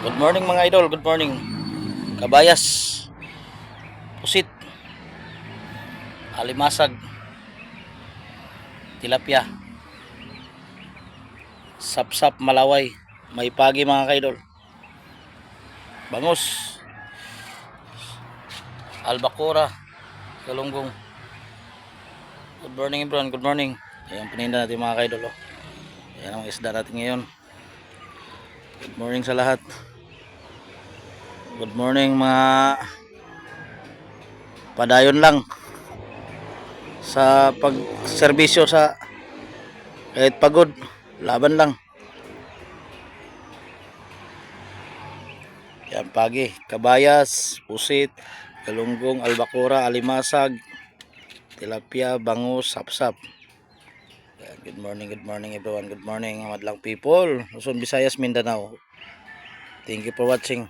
Good morning mga idol, good morning. Kabayas, pusit, alimasag, tilapia, sapsap, malaway, may pagi mga kaidol. Bangus, albacora, galunggong. Good morning everyone, good morning. Ayan paninda natin mga kaidol. Ayan ang isda natin ngayon. Good morning sa lahat. Good morning mga padayon lang sa pagserbisyo sa kahit pagod, laban lang. Yan pagi, kabayas, pusit, galunggong, albacora, alimasag, tilapia, bangus, sapsap. Yan, good morning everyone, good morning madlang people. Luzon, Visayas, Mindanao. Thank you for watching.